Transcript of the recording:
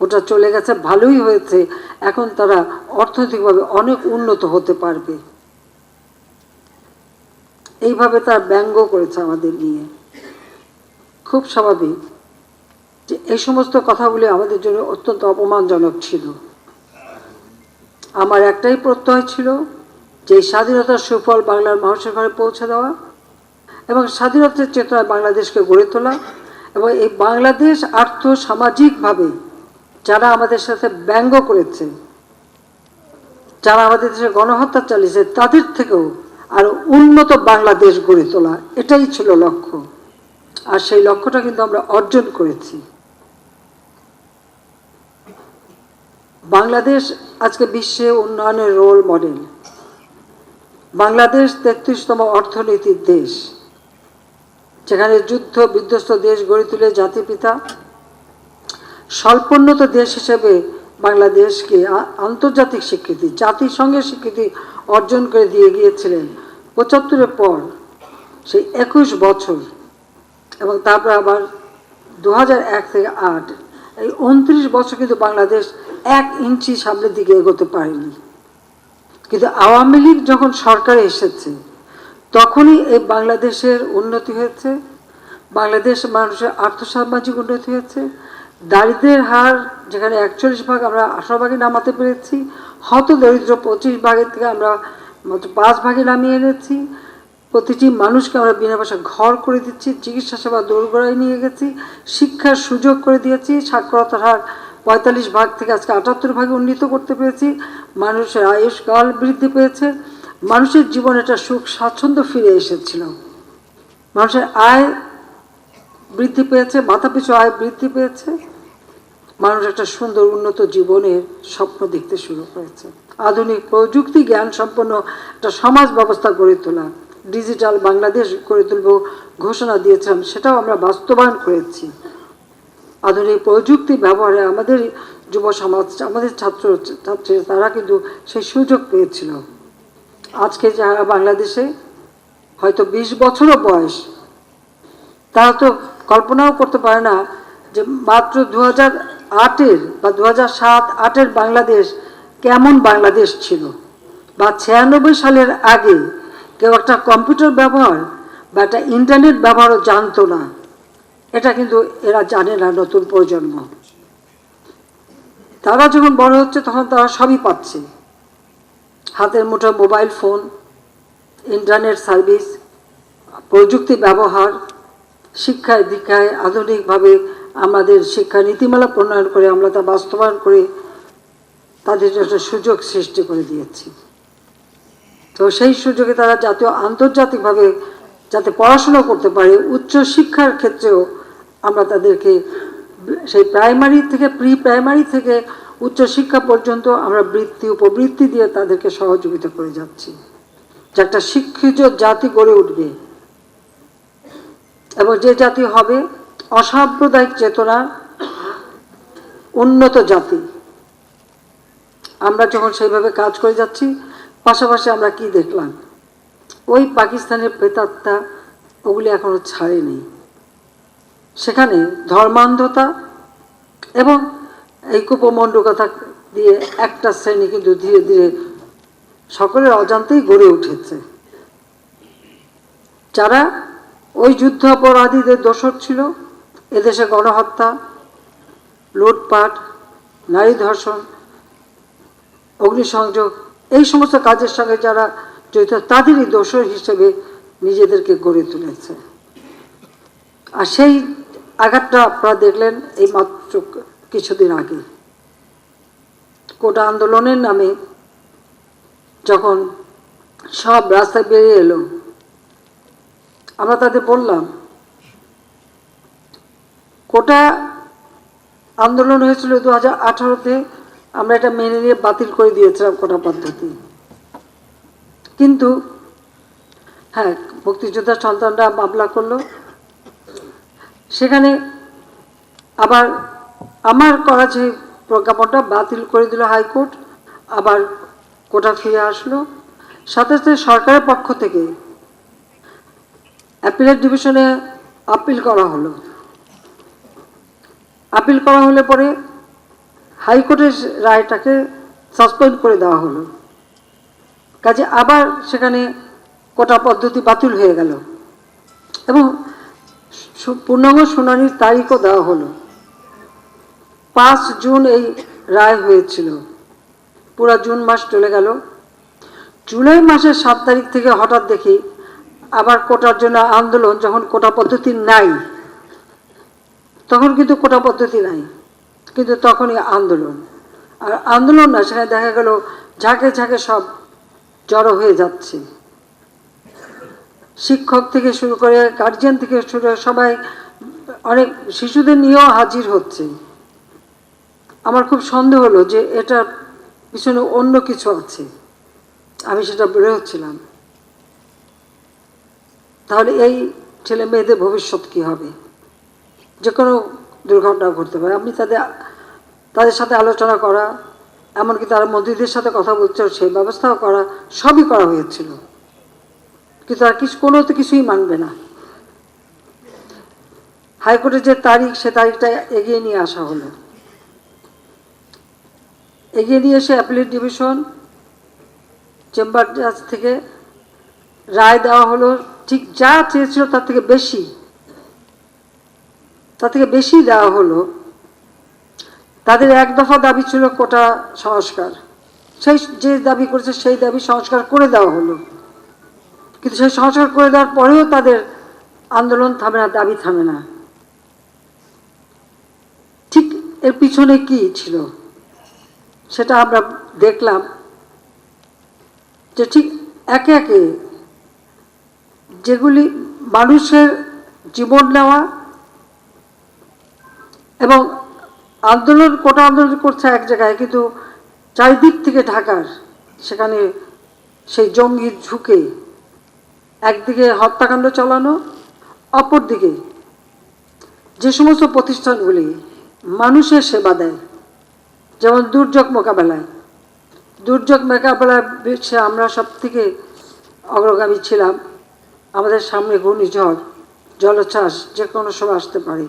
ওটা চলে গেছে, ভালোই হয়েছে, এখন তারা অর্থনৈতিকভাবে অনেক উন্নত হতে পারবে। এইভাবে তার ব্যঙ্গ করেছে আমাদের নিয়ে। খুব স্বাভাবিক যে এই সমস্ত কথাগুলি আমাদের জন্য অত্যন্ত অপমানজনক ছিল। আমার একটাই প্রত্যয় ছিল যে স্বাধীনতার সুফল বাংলার মানুষের ঘরে পৌঁছে দেওয়া এবং স্বাধীনতার চেতনায় বাংলাদেশকে গড়ে তোলা, এবং এই বাংলাদেশ আর্থ সামাজিকভাবে যারা আমাদের সাথে ব্যঙ্গ করেছে, যারা আমাদের দেশে গণহত্যা চালিয়েছে, তাদের থেকেও আরো উন্নত বাংলাদেশ গড়ে তোলা, এটাই ছিল লক্ষ্য। আর সেই লক্ষ্যটা কিন্তু আমরা অর্জন করেছি। বাংলাদেশ আজকে বিশ্বে উন্নয়নের রোল মডেল। বাংলাদেশ 33তম অর্থনীতির দেশ, যেখানে যুদ্ধ বিধ্বস্ত দেশ গড়ে তুলে জাতিপিতা স্বল্পোন্নত দেশ হিসেবে বাংলাদেশকে আন্তর্জাতিক স্বীকৃতি, জাতিসংঘের স্বীকৃতি অর্জন করে দিয়ে গিয়েছিলেন 75-এর পর সেই 21 বছর, এবং তারপর আবার 2001 থেকে 8, এই 29 বছর কিন্তু বাংলাদেশ 1 ইঞ্চি সামনের দিকে এগোতে পারেনি। কিন্তু আওয়ামী লীগ যখন সরকারে এসেছে তখনই এই বাংলাদেশের উন্নতি হয়েছে, বাংলাদেশ মানুষের আর্থসামাজিক উন্নতি হয়েছে, দারিদ্রের হার যেখানে 41 আমরা 18 নামাতে পেরেছি, হত দরিদ্র 25 থেকে আমরা মাত্র 5 নামিয়ে এনেছি, প্রতিটি মানুষকে আমরা বিনা পয়সায় ঘর করে দিচ্ছি, চিকিৎসা সেবা দোরগোড়ায় নিয়ে গেছি, শিক্ষার সুযোগ করে দিয়েছি, সাক্ষরতার হার 45 থেকে আজকে 78 উন্নীত করতে পেরেছি, মানুষের আয়ুষ্কাল বৃদ্ধি পেয়েছে, মানুষের জীবনে একটা সুখ স্বাচ্ছন্দ্য ফিরে এসেছিল, মানুষের আয় বৃদ্ধি পেয়েছে, মাথাপিছু আয় বৃদ্ধি পেয়েছে, মানুষ একটা সুন্দর উন্নত জীবনের স্বপ্ন দেখতে শুরু করেছে। আধুনিক প্রযুক্তি জ্ঞান সম্পন্ন একটা সমাজ ব্যবস্থা গড়ে তোলা, ডিজিটাল বাংলাদেশ গড়ে তুলব ঘোষণা দিয়েছিলাম, সেটাও আমরা বাস্তবায়ন করেছি। আধুনিক প্রযুক্তি ব্যবহারে আমাদের যুব সমাজ, আমাদের ছাত্রী তারা কিন্তু সেই সুযোগ পেয়েছিল। আজকে যারা বাংলাদেশে হয়তো 20 বছরও বয়স, তারা তো কল্পনাও করতে পারে না যে মাত্র 2008-এর বা 2007-8-এর বাংলাদেশ কেমন বাংলাদেশ ছিল, বা 96 সালের আগে কেউ একটা কম্পিউটার ব্যবহার বা একটা ইন্টারনেট ব্যবহারও জানতো না। এটা কিন্তু এরা জানে না, নতুন প্রজন্ম। তারা যখন বড় হচ্ছে তখন তারা সবই পাচ্ছে, হাতের মুঠো মোবাইল ফোন, ইন্টারনেট সার্ভিস, প্রযুক্তি ব্যবহার, শিক্ষায় দীক্ষায় আধুনিকভাবে আমাদের শিক্ষা নীতিমালা প্রণয়ন করে আমরা তা বাস্তবায়ন করে তাদের একটা সুযোগ সৃষ্টি করে দিয়েছি। তো সেই সুযোগে তারা জাতীয় আন্তর্জাতিকভাবে যাতে পড়াশোনা করতে পারে, উচ্চ শিক্ষার ক্ষেত্রেও আমরা তাদেরকে সেই প্রাইমারি থেকে প্রি প্রাইমারি থেকে উচ্চ শিক্ষা পর্যন্ত আমরা বৃত্তি উপবৃত্তি দিয়ে তাদেরকে সহযোগিতা করে যাচ্ছি, যে একটা শিক্ষিত জাতি গড়ে উঠবে, এবং যে জাতি হবে অসাম্প্রদায়িক চেতনা উন্নত জাতি। আমরা যখন সেইভাবে কাজ করে যাচ্ছি, পাশাপাশি আমরা কি দেখলাম, ওই পাকিস্তানের প্রেতাত্মা ওগুলি এখনো ছাড়েনি। সেখানে ধর্মান্ধতা এবং এই কুপমণ্ডকতা দিয়ে একটা শ্রেণী কিন্তু ধীরে ধীরে সকলের অজান্তেই গড়ে উঠেছে, যারা ওই যুদ্ধ অপরাধীদের দোষর ছিল। এদেশে গণহত্যা, লুটপাট, নারী ধর্ষণ, অগ্নিসংযোগ, এই সমস্ত কাজের সঙ্গে যারা জড়িত তাদেরই দোষর হিসেবে নিজেদেরকে গড়ে তুলেছে। আর সেই আঘাতটা আপনারা দেখলেন এই মাত্র কিছুদিন আগে কোটা আন্দোলনের নামে যখন সব রাস্তায় বেরিয়ে এলো, আমরা তাদের বললাম কোটা আন্দোলন হয়েছিল 2018-তে, আমরা এটা মেনে নিয়ে বাতিল করে দিয়েছিলাম কোটা পদ্ধতি, কিন্তু হ্যাঁ মুক্তিযোদ্ধার সন্তানরা মামলা করলো, সেখানে আবার আমার করা যে প্রজ্ঞাপনটা বাতিল করে দিল হাইকোর্ট, আবার কোটা ফিরে আসলো। সাথে সাথে সরকারের পক্ষ থেকে অ্যাপিলেট ডিভিশনে আপিল করা হলো। আপিল করা হলে পরে হাইকোর্টের রায়টাকে সাসপেন্ড করে দেওয়া হলো। কাজে আবার সেখানে কোটা পদ্ধতি বাতিল হয়ে গেল এবং পূর্ণাঙ্গ শুনানির তারিখও দেওয়া হলো। 5 জুন এই রায় হয়েছিল। পুরা জুন মাস চলে গেল। জুলাই মাসের 7 তারিখ থেকে হঠাৎ দেখি আবার কোটার জন্য আন্দোলন। যখন কোটা পদ্ধতি নাই, তখন কিন্তু কোটা পদ্ধতি নাই, কিন্তু তখনই আন্দোলন। আর আন্দোলন না, সেখানে দেখা গেল ঝাঁকে ঝাঁকে সব জড়ো হয়ে যাচ্ছে। শিক্ষক থেকে শুরু করে, গার্জিয়ান থেকে শুরু করে সবাই, অনেক শিশুদের নিয়েও হাজির হচ্ছে। আমার খুব সন্দেহ হলো যে এটার পিছনে অন্য কিছু আছে। আমি সেটা বের হচ্ছিলাম, তাহলে এই ছেলে মেয়েদের ভবিষ্যৎ কি হবে? যে কোনো দুর্ঘটনা ঘটতে পারে। আপনি তাদের সাথে আলোচনা করা, এমনকি তারা মন্ত্রীদের সাথে কথা বলছে, সেই ব্যবস্থাও করা, সবই করা হয়েছিল, কিন্তু আর কোনোতে কিছুই মানবে না। হাইকোর্টের যে তারিখ, সে তারিখটা এগিয়ে নিয়ে আসা হলো। এগিয়ে নিয়ে এসে অ্যাপিলেট ডিভিশন চেম্বার জাজ থেকে রায় দেওয়া হলো। ঠিক যা চেয়েছিল তার থেকে বেশি দেওয়া হলো। তাদের এক দফা দাবি ছিল কোটা সংস্কার। সেই যে দাবি করেছে সেই দাবি সংস্কার করে দেওয়া হলো, কিন্তু সেই সংস্কার করে দেওয়ার পরেও তাদের আন্দোলন থামে না, দাবি থামে না। ঠিক এর পিছনে কি ছিল সেটা আমরা দেখলাম, যে ঠিক একে একে যেগুলি মানুষের জীবন নেওয়া এবং কোটা আন্দোলন করছে এক জায়গায়, কিন্তু চারিদিক থেকে ঢাকার সেখানে সেই জঙ্গি ঝুঁকে একদিকে হত্যাকাণ্ড চালানো, অপরদিকে যে সমস্ত প্রতিষ্ঠানগুলি মানুষের সেবা দেয়, যেমন দুর্যোগ মোকাবেলায় বিশ্বে আমরা সব থেকে অগ্রগামী ছিলাম। আমাদের সামনে ঘূর্ণিঝড়, জলোচ্ছ্বাস যে কোনো সময় আসতে পারে।